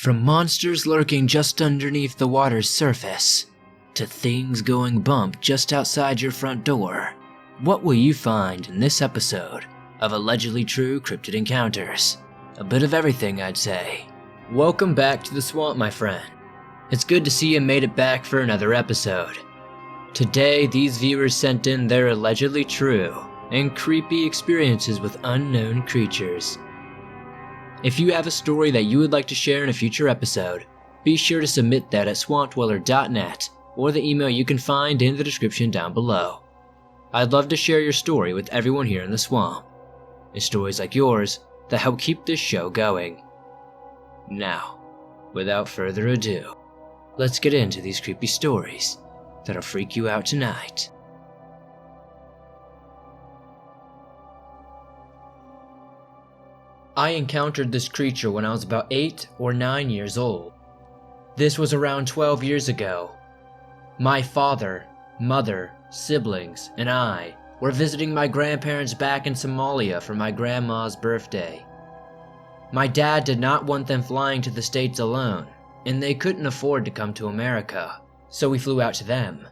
From monsters lurking just underneath the water's surface, to things going bump just outside your front door, what will you find in this episode of Allegedly True Cryptid Encounters? A bit of everything, I'd say. Welcome back to the swamp, my friend. It's good to see you made it back for another episode. Today, these viewers sent in their allegedly true and creepy experiences with unknown creatures. If you have a story that you would like to share in a future episode, be sure to submit that at swampdweller.net or the email you can find in the description down below. I'd love to share your story with everyone here in the swamp. It's stories like yours that help keep this show going. Now, without further ado, let's get into these creepy stories that'll freak you out tonight. I encountered this creature when I was about 8 or 9 years old. This was around 12 years ago. My father, mother, siblings, and I were visiting my grandparents back in Somalia for my grandma's birthday. My dad did not want them flying to the States alone, and they couldn't afford to come to America, so we flew out to them.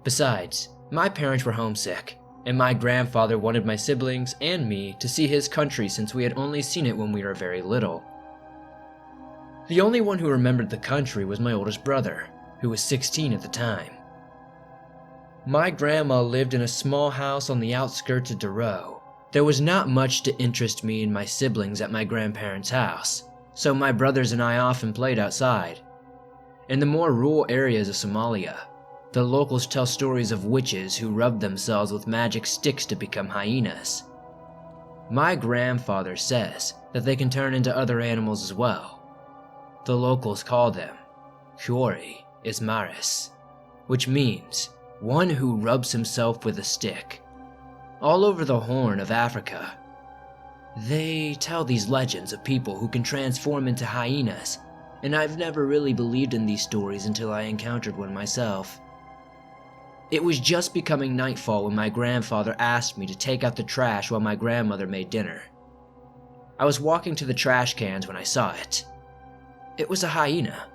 Besides, my parents were homesick, and my grandfather wanted my siblings and me to see his country since we had only seen it when we were very little. The only one who remembered the country was my oldest brother, who was 16 at the time. My grandma lived in a small house on the outskirts of Duro. There was not much to interest me and my siblings at my grandparents' house, so my brothers and I often played outside. In the more rural areas of Somalia, the locals tell stories of witches who rub themselves with magic sticks to become hyenas. My grandfather says that they can turn into other animals as well. The locals call them Kyori Ismaris, which means one who rubs himself with a stick. All over the Horn of Africa, they tell these legends of people who can transform into hyenas, and I've never really believed in these stories until I encountered one myself. It was just becoming nightfall when my grandfather asked me to take out the trash while my grandmother made dinner. I was walking to the trash cans when I saw it. It was a hyena.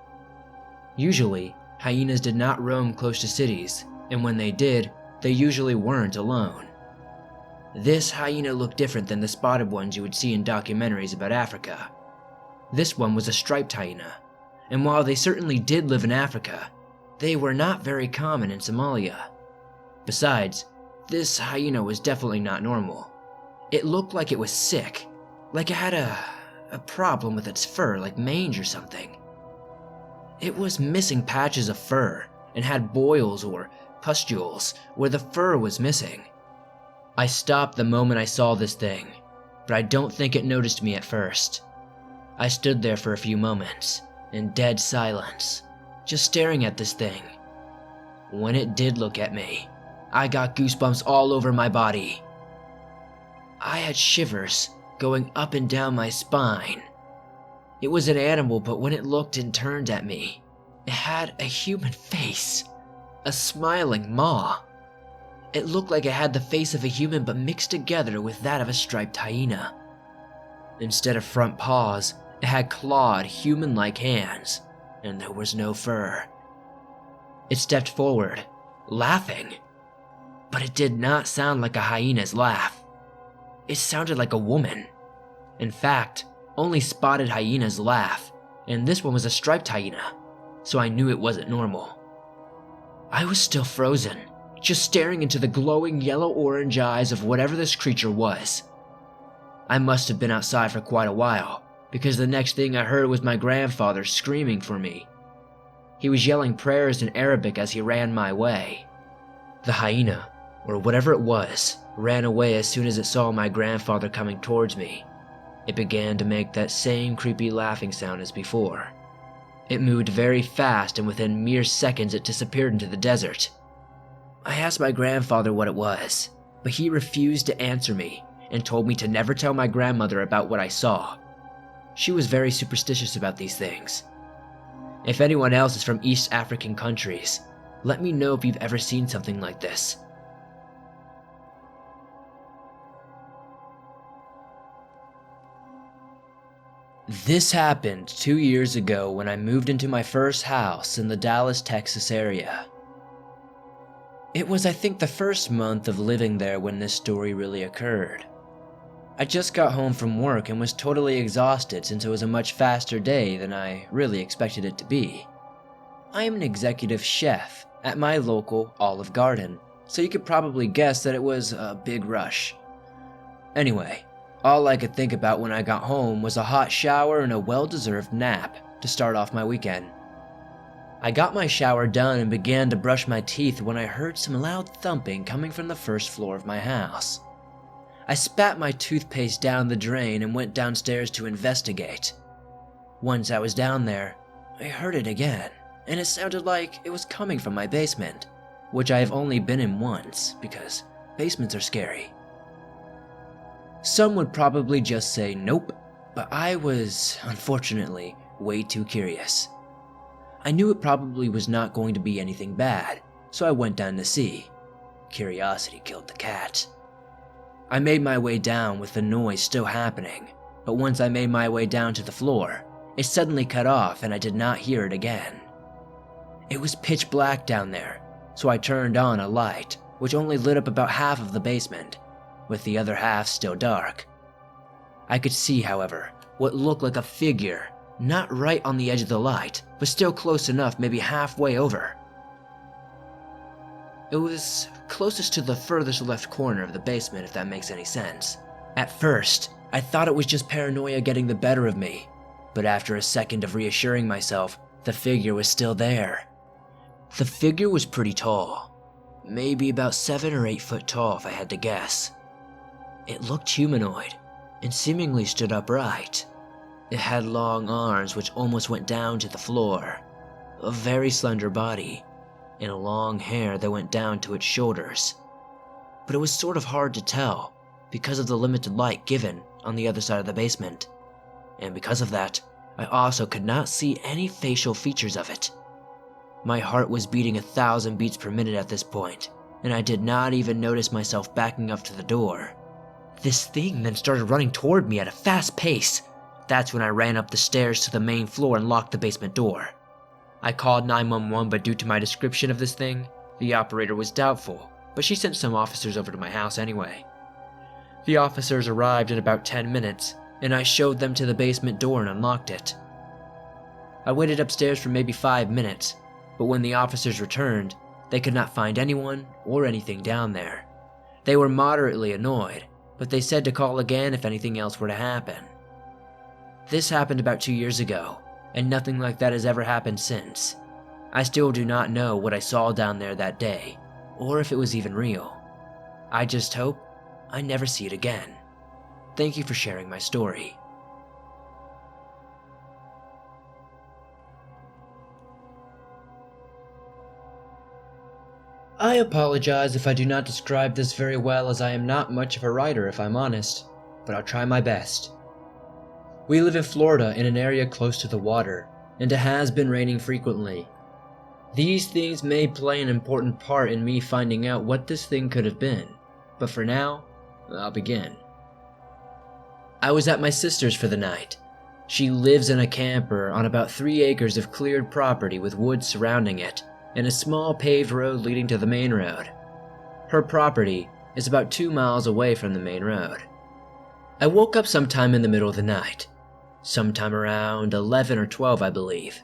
Usually, hyenas did not roam close to cities, and when they did, they usually weren't alone. This hyena looked different than the spotted ones you would see in documentaries about Africa. This one was a striped hyena, and while they certainly did live in Africa, they were not very common in Somalia. Besides, this hyena was definitely not normal. It looked like it was sick, like it had a problem with its fur, like mange or something. It was missing patches of fur and had boils or pustules where the fur was missing. I stopped the moment I saw this thing, but I don't think it noticed me at first. I stood there for a few moments, in dead silence, just staring at this thing. When it did look at me, I got goosebumps all over my body. I had shivers going up and down my spine. It was an animal, but when it looked and turned at me, it had a human face, a smiling maw. It looked like it had the face of a human but mixed together with that of a striped hyena. Instead of front paws, it had clawed, human-like hands, and there was no fur. It stepped forward, laughing, but it did not sound like a hyena's laugh. It sounded like a woman. In fact, only spotted hyenas laugh, and this one was a striped hyena, so I knew it wasn't normal. I was still frozen, just staring into the glowing yellow-orange eyes of whatever this creature was. I must have been outside for quite a while, because the next thing I heard was my grandfather screaming for me. He was yelling prayers in Arabic as he ran my way. The hyena, or whatever it was, ran away as soon as it saw my grandfather coming towards me. It began to make that same creepy laughing sound as before. It moved very fast, and within mere seconds it disappeared into the desert. I asked my grandfather what it was, but he refused to answer me and told me to never tell my grandmother about what I saw. She was very superstitious about these things. If anyone else is from East African countries, let me know if you've ever seen something like this. This happened 2 years ago when I moved into my first house in the Dallas, Texas area. It was, I think, the first month of living there when this story really occurred. I just got home from work and was totally exhausted since it was a much faster day than I really expected it to be. I am an executive chef at my local Olive Garden, so you could probably guess that it was a big rush. Anyway, all I could think about when I got home was a hot shower and a well-deserved nap to start off my weekend. I got my shower done and began to brush my teeth when I heard some loud thumping coming from the first floor of my house. I spat my toothpaste down the drain and went downstairs to investigate. Once I was down there, I heard it again, and it sounded like it was coming from my basement, which I have only been in once because basements are scary. Some would probably just say nope, but I was, unfortunately, way too curious. I knew it probably was not going to be anything bad, so I went down to see. Curiosity killed the cat. I made my way down with the noise still happening, but once I made my way down to the floor, it suddenly cut off and I did not hear it again. It was pitch black down there, so I turned on a light, which only lit up about half of the basement, with the other half still dark. I could see, however, what looked like a figure, not right on the edge of the light, but still close enough, maybe halfway over. It was closest to the furthest left corner of the basement, if that makes any sense. At first, I thought it was just paranoia getting the better of me, but after a second of reassuring myself, the figure was still there. The figure was pretty tall, maybe about 7 or 8 foot tall if I had to guess. It looked humanoid, and seemingly stood upright. It had long arms which almost went down to the floor, a very slender body, and long hair that went down to its shoulders. But it was sort of hard to tell because of the limited light given on the other side of the basement. And because of that, I also could not see any facial features of it. My heart was beating 1,000 beats per minute at this point, and I did not even notice myself backing up to the door. This thing then started running toward me at a fast pace. That's when I ran up the stairs to the main floor and locked the basement door. I called 911, but due to my description of this thing, the operator was doubtful, but she sent some officers over to my house anyway. The officers arrived in about 10 minutes, and I showed them to the basement door and unlocked it. I waited upstairs for maybe 5 minutes, but when the officers returned, they could not find anyone or anything down there. They were moderately annoyed, but they said to call again if anything else were to happen. This happened about 2 years ago, and nothing like that has ever happened since. I still do not know what I saw down there that day, or if it was even real. I just hope I never see it again. Thank you for sharing my story. I apologize if I do not describe this very well, as I am not much of a writer if I'm honest, but I'll try my best. We live in Florida in an area close to the water, and it has been raining frequently. These things may play an important part in me finding out what this thing could have been, but for now, I'll begin. I was at my sister's for the night. She lives in a camper on about 3 acres of cleared property with woods surrounding it, and a small paved road leading to the main road. Her property is about 2 miles away from the main road. I woke up sometime in the middle of the night, sometime around 11 or 12 I believe.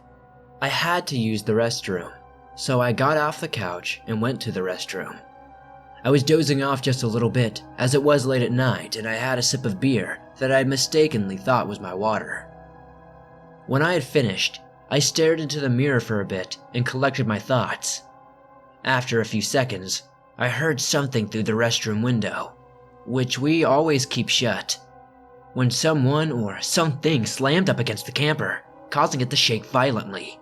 I had to use the restroom, so I got off the couch and went to the restroom. I was dozing off just a little bit, as it was late at night, and I had a sip of beer that I mistakenly thought was my water. When I had finished, I stared into the mirror for a bit and collected my thoughts. After a few seconds, I heard something through the restroom window, which we always keep shut, when someone or something slammed up against the camper, causing it to shake violently.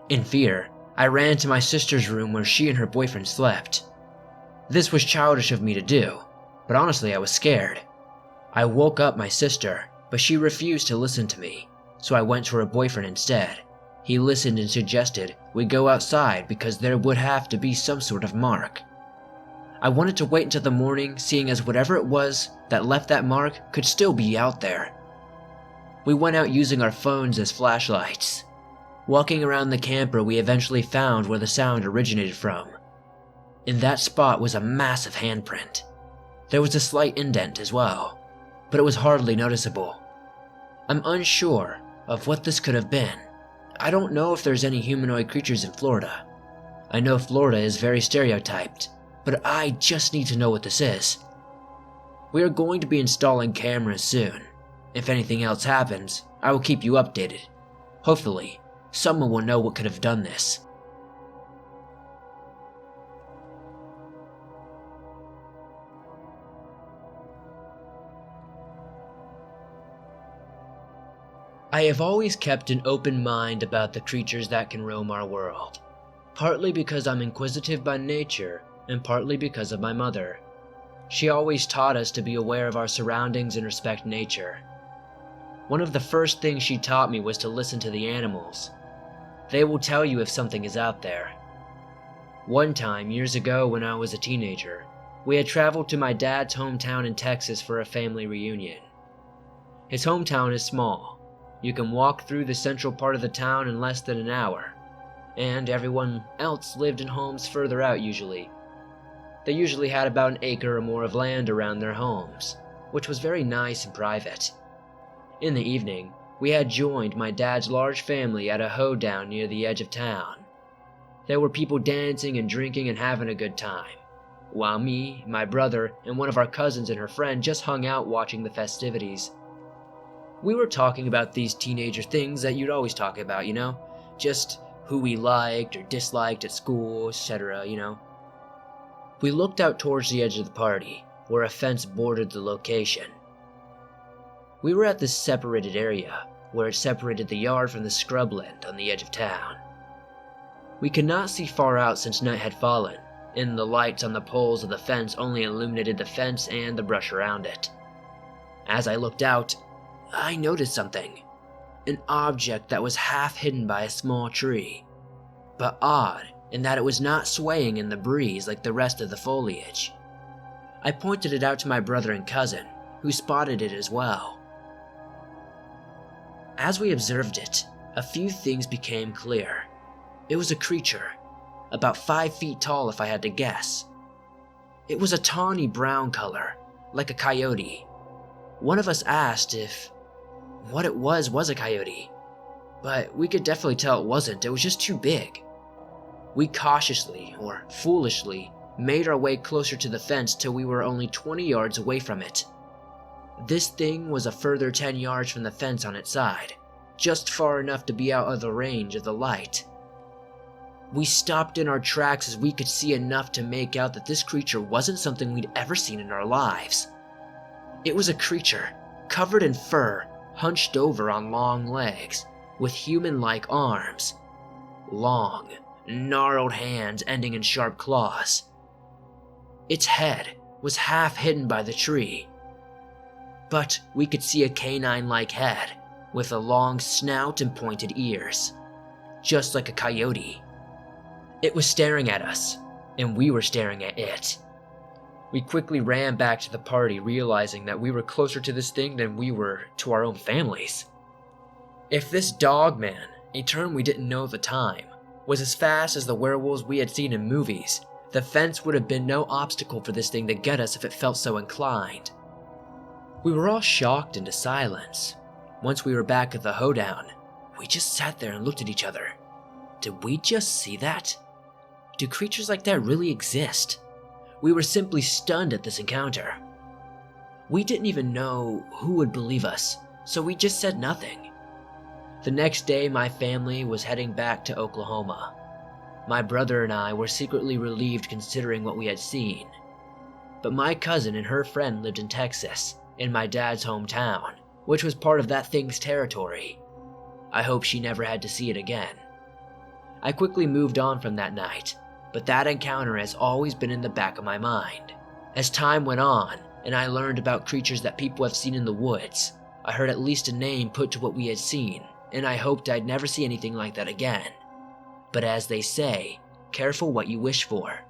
In fear, I ran to my sister's room where she and her boyfriend slept. This was childish of me to do, but honestly I was scared. I woke up my sister, but she refused to listen to me, so I went to her boyfriend instead. He listened and suggested we go outside because there would have to be some sort of mark. I wanted to wait until the morning, seeing as whatever it was that left that mark could still be out there. We went out using our phones as flashlights. Walking around the camper, we eventually found where the sound originated from. In that spot was a massive handprint. There was a slight indent as well, but it was hardly noticeable. I'm unsure of what this could have been. I don't know if there's any humanoid creatures in Florida. I know Florida is very stereotyped, but I just need to know what this is. We are going to be installing cameras soon. If anything else happens, I will keep you updated. Hopefully, someone will know what could have done this. I have always kept an open mind about the creatures that can roam our world. Partly because I'm inquisitive by nature, and partly because of my mother. She always taught us to be aware of our surroundings and respect nature. One of the first things she taught me was to listen to the animals. They will tell you if something is out there. One time, years ago when I was a teenager, we had traveled to my dad's hometown in Texas for a family reunion. His hometown is small. You can walk through the central part of the town in less than an hour, and everyone else lived in homes further out usually. They usually had about an acre or more of land around their homes, which was very nice and private. In the evening, we had joined my dad's large family at a hoedown near the edge of town. There were people dancing and drinking and having a good time, while me, my brother, and one of our cousins and her friend just hung out watching the festivities. We were talking about these teenager things that you'd always talk about, just who we liked or disliked at school, etc., We looked out towards the edge of the party, where a fence bordered the location. We were at this separated area, where it separated the yard from the scrubland on the edge of town. We could not see far out since night had fallen, and the lights on the poles of the fence only illuminated the fence and the brush around it. As I looked out, I noticed something. An object that was half hidden by a small tree, but odd in that it was not swaying in the breeze like the rest of the foliage. I pointed it out to my brother and cousin, who spotted it as well. As we observed it, a few things became clear. It was a creature, about 5 feet tall if I had to guess. It was a tawny brown color, like a coyote. One of us asked if what it was a coyote, but we could definitely tell it wasn't. It was just too big. We cautiously, or foolishly, made our way closer to the fence till we were only 20 yards away from it. This thing was a further 10 yards from the fence on its side, just far enough to be out of the range of the light. We stopped in our tracks as we could see enough to make out that this creature wasn't something we'd ever seen in our lives. It was a creature, covered in fur, hunched over on long legs, with human-like arms. Long, gnarled hands ending in sharp claws. Its head was half hidden by the tree, but we could see a canine-like head, with a long snout and pointed ears, just like a coyote. It was staring at us, and we were staring at it. We quickly ran back to the party, realizing that we were closer to this thing than we were to our own families. If this dogman, a term we didn't know at the time, was as fast as the werewolves we had seen in movies, the fence would have been no obstacle for this thing to get us if it felt so inclined. We were all shocked into silence. Once we were back at the hoedown, we just sat there and looked at each other. Did we just see that? Do creatures like that really exist? We were simply stunned at this encounter. We didn't even know who would believe us, so we just said nothing. The next day, my family was heading back to Oklahoma. My brother and I were secretly relieved considering what we had seen. But my cousin and her friend lived in Texas, in my dad's hometown, which was part of that thing's territory. I hope she never had to see it again. I quickly moved on from that night, but that encounter has always been in the back of my mind. As time went on, and I learned about creatures that people have seen in the woods, I heard at least a name put to what we had seen, and I hoped I'd never see anything like that again. But as they say, careful what you wish for.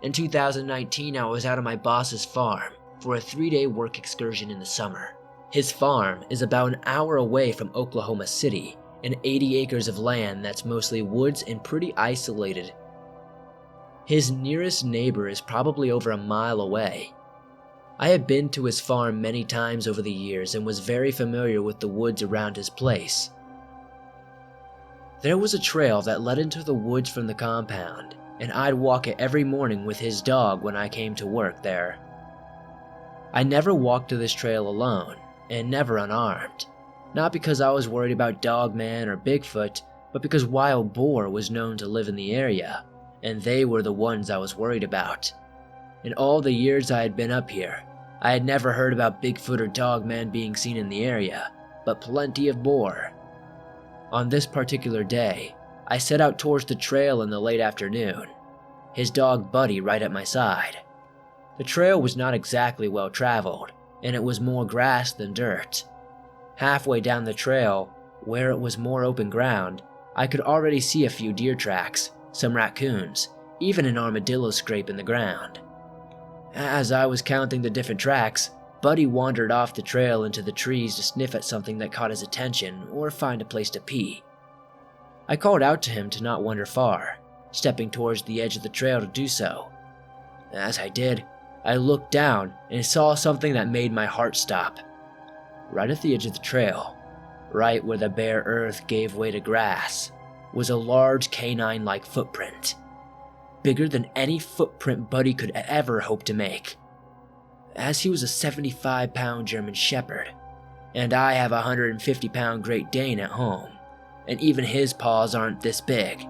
In 2019, I was out on my boss's farm for a 3-day work excursion in the summer. His farm is about an hour away from Oklahoma City, and 80 acres of land that's mostly woods and pretty isolated. His nearest neighbor is probably over a mile away. I had been to his farm many times over the years and was very familiar with the woods around his place. There was a trail that led into the woods from the compound, and I'd walk it every morning with his dog when I came to work there. I never walked to this trail alone, and never unarmed, not because I was worried about dogman or Bigfoot, but because wild boar was known to live in the area, and they were the ones I was worried about. In all the years I had been up here, I had never heard about Bigfoot or dogman being seen in the area, but plenty of boar. On this particular day, I set out towards the trail in the late afternoon, his dog Buddy right at my side. The trail was not exactly well traveled, and it was more grass than dirt. Halfway down the trail, where it was more open ground, I could already see a few deer tracks, some raccoons, even an armadillo scrape in the ground. As I was counting the different tracks, Buddy wandered off the trail into the trees to sniff at something that caught his attention or find a place to pee. I called out to him to not wander far, stepping towards the edge of the trail to do so. As I did, I looked down and saw something that made my heart stop. Right at the edge of the trail, right where the bare earth gave way to grass, was a large canine-like footprint, bigger than any footprint Buddy could ever hope to make. As he was a 75-pound German Shepherd, and I have a 150-pound Great Dane at home, and even his paws aren't this big.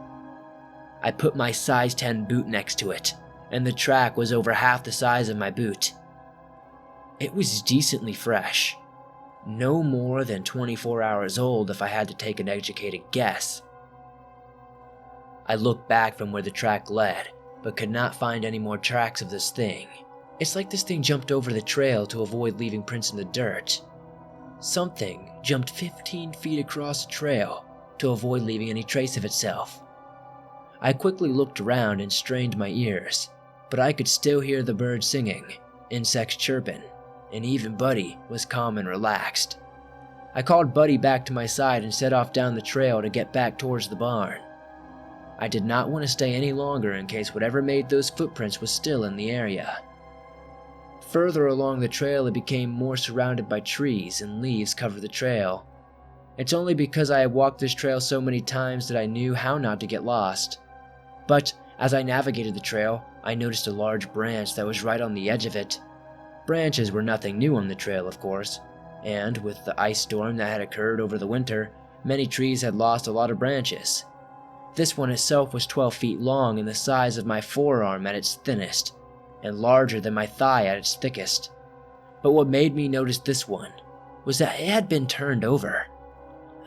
I put my size 10 boot next to it, and the track was over half the size of my boot. It was decently fresh, no more than 24 hours old if I had to take an educated guess. I looked back from where the track led, but could not find any more tracks of this thing. It's like this thing jumped over the trail to avoid leaving prints in the dirt. Something jumped 15 feet across the trail to avoid leaving any trace of itself. I quickly looked around and strained my ears, but I could still hear the birds singing, insects chirping, and even Buddy was calm and relaxed. I called Buddy back to my side and set off down the trail to get back towards the barn. I did not want to stay any longer in case whatever made those footprints was still in the area. Further along the trail, it became more surrounded by trees and leaves covered the trail. It's only because I had walked this trail so many times that I knew how not to get lost. But as I navigated the trail, I noticed a large branch that was right on the edge of it. Branches were nothing new on the trail, of course, and with the ice storm that had occurred over the winter, many trees had lost a lot of branches. This one itself was 12 feet long and the size of my forearm at its thinnest, and larger than my thigh at its thickest. But what made me notice this one was that it had been turned over.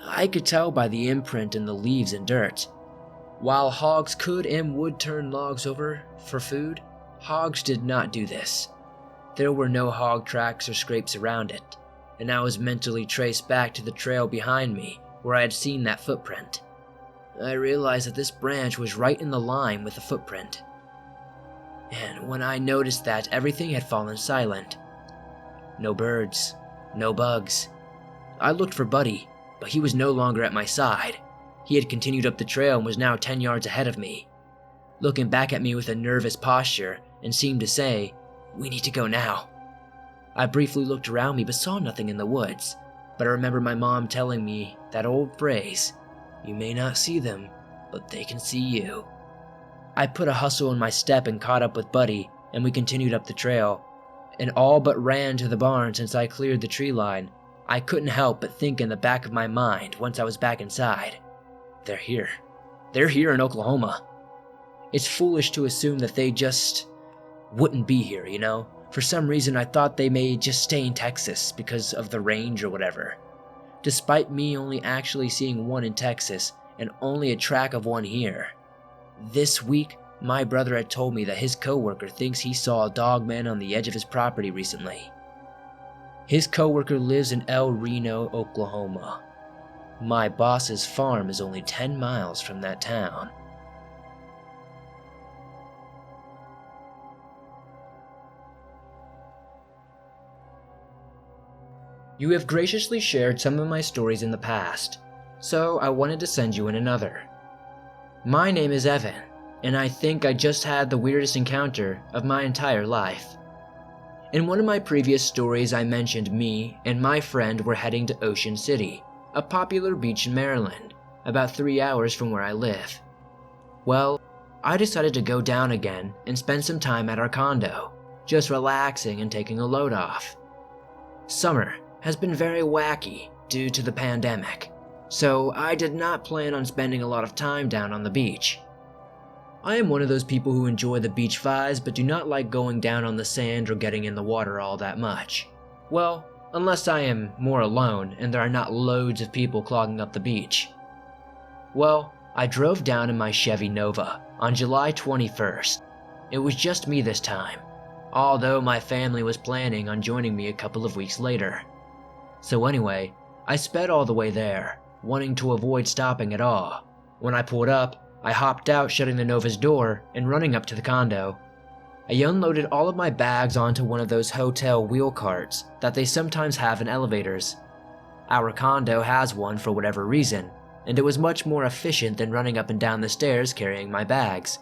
I could tell by the imprint in the leaves and dirt. While hogs could and would turn logs over for food, hogs did not do this. There were no hog tracks or scrapes around it, and I was mentally traced back to the trail behind me where I had seen that footprint. I realized that this branch was right in the line with the footprint. And when I noticed that, everything had fallen silent. No birds, no bugs. I looked for Buddy, but he was no longer at my side. He had continued up the trail and was now 10 yards ahead of me, looking back at me with a nervous posture and seemed to say, "We need to go now." I briefly looked around me but saw nothing in the woods, but I remember my mom telling me that old phrase, "You may not see them, but they can see you." I put a hustle in my step and caught up with Buddy, and we continued up the trail, and all but ran to the barn since I cleared the tree line. I couldn't help but think in the back of my mind once I was back inside, they're here. They're here in Oklahoma. It's foolish to assume that they just wouldn't be here, you know? For some reason I thought they may just stay in Texas because of the range or whatever. Despite me only actually seeing one in Texas and only a track of one here. This week, my brother had told me that his coworker thinks he saw a dogman on the edge of his property recently. His coworker lives in El Reno, Oklahoma. My boss's farm is only 10 miles from that town. You have graciously shared some of my stories in the past, so I wanted to send you in another. My name is Evan, and I think I just had the weirdest encounter of my entire life. In one of my previous stories, I mentioned me and my friend were heading to Ocean City, a popular beach in Maryland, about 3 hours from where I live. Well, I decided to go down again and spend some time at our condo, just relaxing and taking a load off. Summer has been very wacky due to the pandemic, so I did not plan on spending a lot of time down on the beach. I am one of those people who enjoy the beach vibes but do not like going down on the sand or getting in the water all that much. Well, unless I am more alone and there are not loads of people clogging up the beach. Well, I drove down in my Chevy Nova on July 21st. It was just me this time, although my family was planning on joining me a couple of weeks later. So anyway, I sped all the way there, wanting to avoid stopping at all. When I pulled up, I hopped out, shutting the Nova's door and running up to the condo. I unloaded all of my bags onto one of those hotel wheel carts that they sometimes have in elevators. Our condo has one for whatever reason, and it was much more efficient than running up and down the stairs carrying my bags.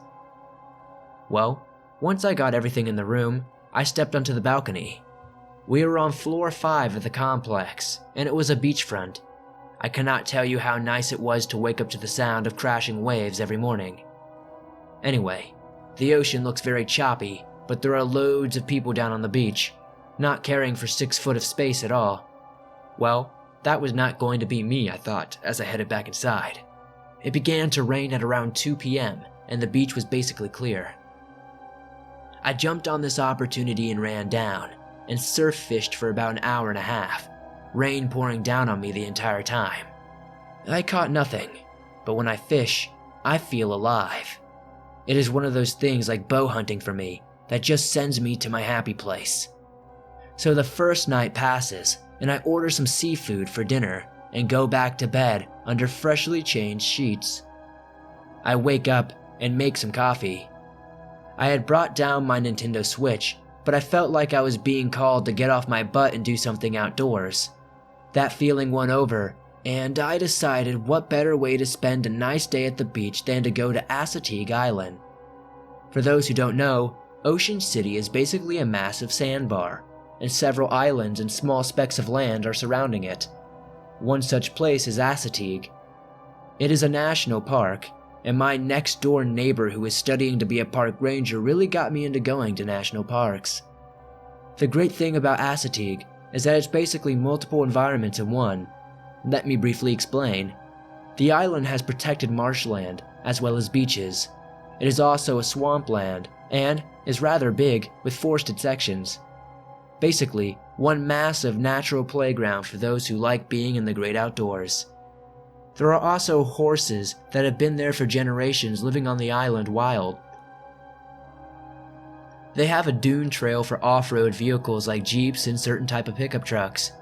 Well, once I got everything in the room, I stepped onto the balcony. We were on floor 5 of the complex, and it was a beachfront. I cannot tell you how nice it was to wake up to the sound of crashing waves every morning. Anyway, the ocean looks very choppy, but there are loads of people down on the beach, not caring for 6 foot of space at all. Well, that was not going to be me, I thought, as I headed back inside. It began to rain at around 2 p.m., and the beach was basically clear. I jumped on this opportunity and ran down, and surf fished for about an hour and a half, rain pouring down on me the entire time. I caught nothing, but when I fish, I feel alive. It is one of those things like bow hunting for me that just sends me to my happy place. So the first night passes, and I order some seafood for dinner and go back to bed under freshly changed sheets. I wake up and make some coffee. I had brought down my Nintendo Switch, but I felt like I was being called to get off my butt and do something outdoors. That feeling won over, and I decided what better way to spend a nice day at the beach than to go to Assateague Island. For those who don't know, Ocean City is basically a massive sandbar, and several islands and small specks of land are surrounding it. One such place is Assateague. It is a national park, and my next door neighbor who is studying to be a park ranger really got me into going to national parks. The great thing about Assateague is that it's basically multiple environments in one. Let me briefly explain. The island has protected marshland as well as beaches. It is also a swampland and is rather big with forested sections. Basically, one massive natural playground for those who like being in the great outdoors. There are also horses that have been there for generations living on the island wild. They have a dune trail for off-road vehicles like Jeeps and certain type of pickup trucks.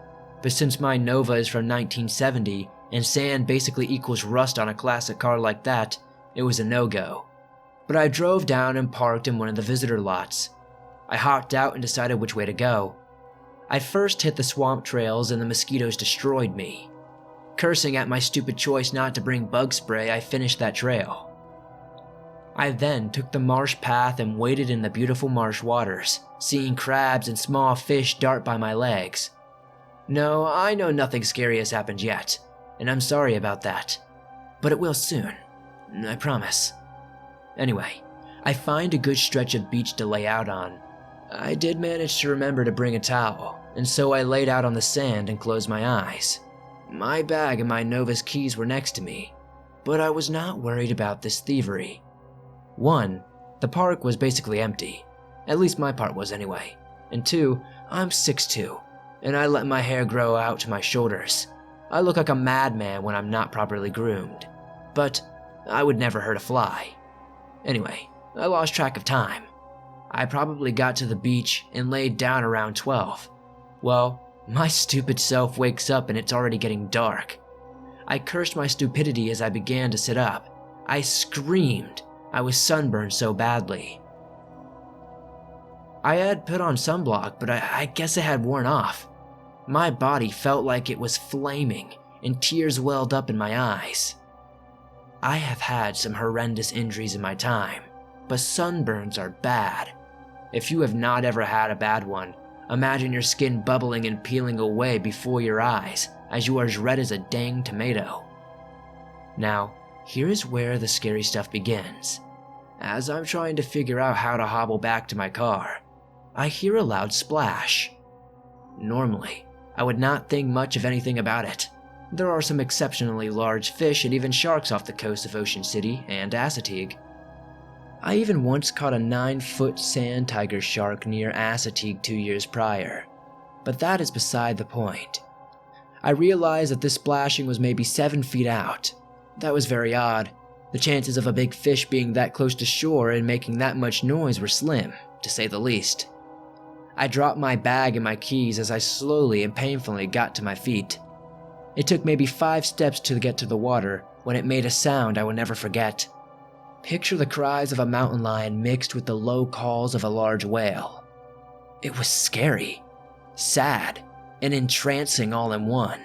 But since my Nova is from 1970 and sand basically equals rust on a classic car like that, it was a no-go. But I drove down and parked in one of the visitor lots. I hopped out and decided which way to go. I first hit the swamp trails and the mosquitoes destroyed me. Cursing at my stupid choice not to bring bug spray, I finished that trail. I then took the marsh path and waded in the beautiful marsh waters, seeing crabs and small fish dart by my legs. No, I know nothing scary has happened yet, and I'm sorry about that. But it will soon, I promise. Anyway, I find a good stretch of beach to lay out on. I did manage to remember to bring a towel, and so I laid out on the sand and closed my eyes. My bag and my Nova's keys were next to me, but I was not worried about this thievery. 1, the park was basically empty. At least my part was anyway. And 2, I'm 6'2", and I let my hair grow out to my shoulders. I look like a madman when I'm not properly groomed. But I would never hurt a fly. Anyway, I lost track of time. I probably got to the beach and laid down around 12. Well, my stupid self wakes up and it's already getting dark. I cursed my stupidity as I began to sit up. I screamed. I was sunburned so badly. I had put on sunblock, but I guess it had worn off. My body felt like it was flaming, and tears welled up in my eyes. I have had some horrendous injuries in my time, but sunburns are bad. If you have not ever had a bad one, imagine your skin bubbling and peeling away before your eyes as you are as red as a dang tomato. Now, here is where the scary stuff begins. As I'm trying to figure out how to hobble back to my car, I hear a loud splash. Normally, I would not think much of anything about it. There are some exceptionally large fish and even sharks off the coast of Ocean City and Assateague. I even once caught a 9-foot sand tiger shark near Assateague 2 years prior, but that is beside the point. I realized that this splashing was maybe 7 feet out. That was very odd. The chances of a big fish being that close to shore and making that much noise were slim, to say the least. I dropped my bag and my keys as I slowly and painfully got to my feet. It took maybe 5 steps to get to the water when it made a sound I will never forget. Picture the cries of a mountain lion mixed with the low calls of a large whale. It was scary, sad, and entrancing all in one.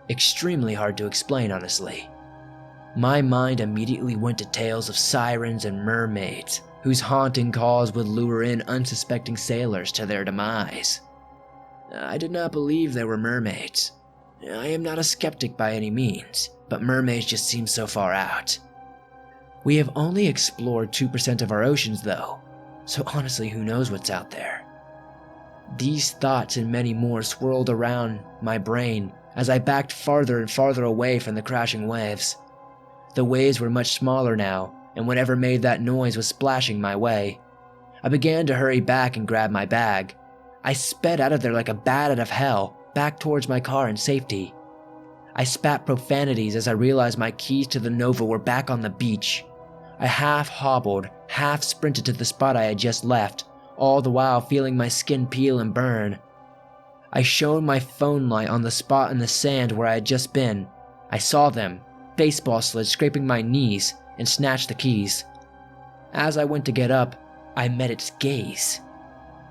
Extremely hard to explain, honestly. My mind immediately went to tales of sirens and mermaids, whose haunting calls would lure in unsuspecting sailors to their demise. I did not believe there were mermaids. I am not a skeptic by any means, but mermaids just seem so far out. We have only explored 2% of our oceans though, so honestly who knows what's out there. These thoughts and many more swirled around my brain as I backed farther and farther away from the crashing waves. The waves were much smaller now, and whatever made that noise was splashing my way. I began to hurry back and grab my bag. I sped out of there like a bat out of hell, back towards my car in safety. I spat profanities as I realized my keys to the Nova were back on the beach. I half hobbled, half sprinted to the spot I had just left, all the while feeling my skin peel and burn. I shone my phone light on the spot in the sand where I had just been. I saw them, baseball slid scraping my knees, and snatched the keys. As I went to get up, I met its gaze.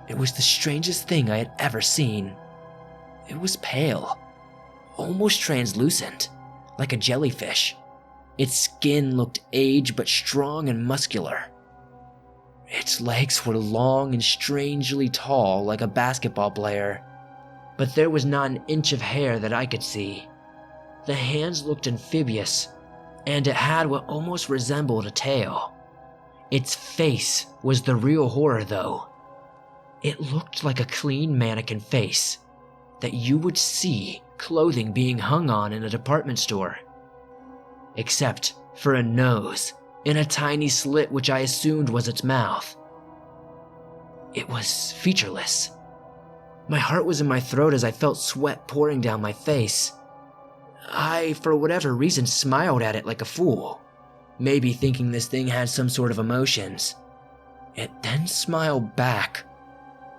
It was the strangest thing I had ever seen. It was pale, almost translucent, like a jellyfish. Its skin looked aged but strong and muscular. Its legs were long and strangely tall like a basketball player, but there was not an inch of hair that I could see. The hands looked amphibious, and it had what almost resembled a tail. Its face was the real horror though. It looked like a clean mannequin face that you would see clothing being hung on in a department store. Except for a nose and a tiny slit which I assumed was its mouth. It was featureless. My heart was in my throat as I felt sweat pouring down my face. I, for whatever reason, smiled at it like a fool, maybe thinking this thing had some sort of emotions. It then smiled back,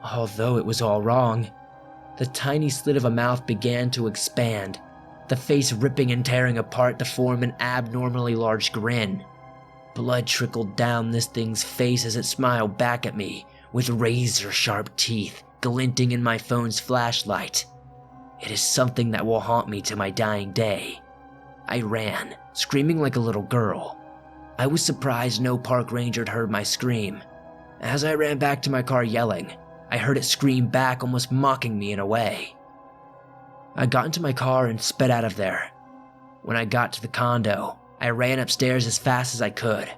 although it was all wrong. The tiny slit of a mouth began to expand, the face ripping and tearing apart to form an abnormally large grin. Blood trickled down this thing's face as it smiled back at me, with razor-sharp teeth glinting in my phone's flashlight. It is something that will haunt me to my dying day. I ran, screaming like a little girl. I was surprised no park ranger had heard my scream. As I ran back to my car yelling, I heard it scream back, almost mocking me in a way. I got into my car and sped out of there. When I got to the condo, I ran upstairs as fast as I could.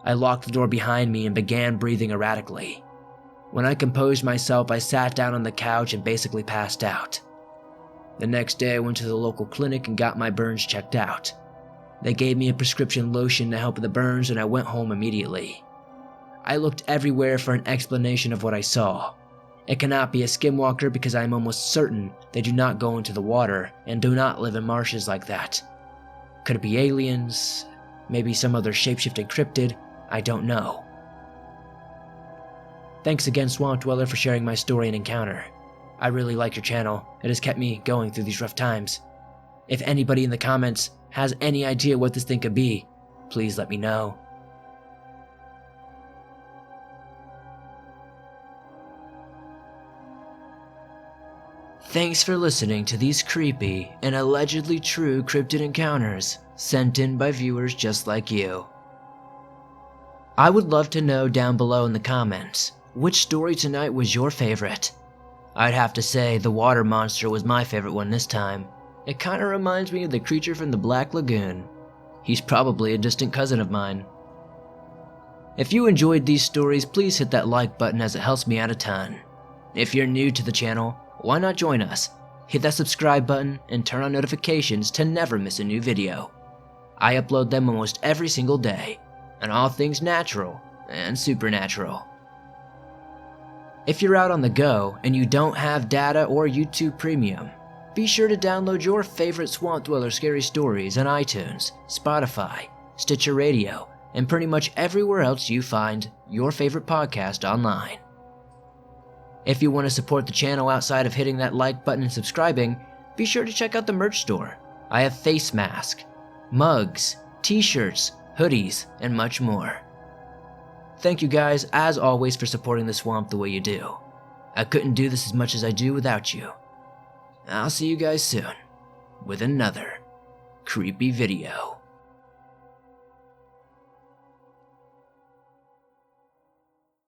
I locked the door behind me and began breathing erratically. When I composed myself, I sat down on the couch and basically passed out. The next day I went to the local clinic and got my burns checked out. They gave me a prescription lotion to help with the burns and I went home immediately. I looked everywhere for an explanation of what I saw. It cannot be a skinwalker because I am almost certain they do not go into the water and do not live in marshes like that. Could it be aliens? Maybe some other shapeshifting cryptid? I don't know. Thanks again, Swamp Dweller, for sharing my story and encounter. I really like your channel. It has kept me going through these rough times. If anybody in the comments has any idea what this thing could be, please let me know. Thanks for listening to these creepy and allegedly true cryptid encounters sent in by viewers just like you. I would love to know down below in the comments, which story tonight was your favorite? I'd have to say the water monster was my favorite one this time. It kinda reminds me of the creature from the Black Lagoon. He's probably a distant cousin of mine. If you enjoyed these stories, please hit that like button as it helps me out a ton. If you're new to the channel, why not join us? Hit that subscribe button and turn on notifications to never miss a new video. I upload them almost every single day, on all things natural and supernatural. If you're out on the go and you don't have data or YouTube Premium, be sure to download your favorite Swamp Dweller scary stories on iTunes, Spotify, Stitcher Radio, and pretty much everywhere else you find your favorite podcast online. If you want to support the channel outside of hitting that like button and subscribing, be sure to check out the merch store. I have face masks, mugs, t-shirts, hoodies, and much more. Thank you guys, as always, for supporting the swamp the way you do. I couldn't do this as much as I do without you. I'll see you guys soon with another creepy video.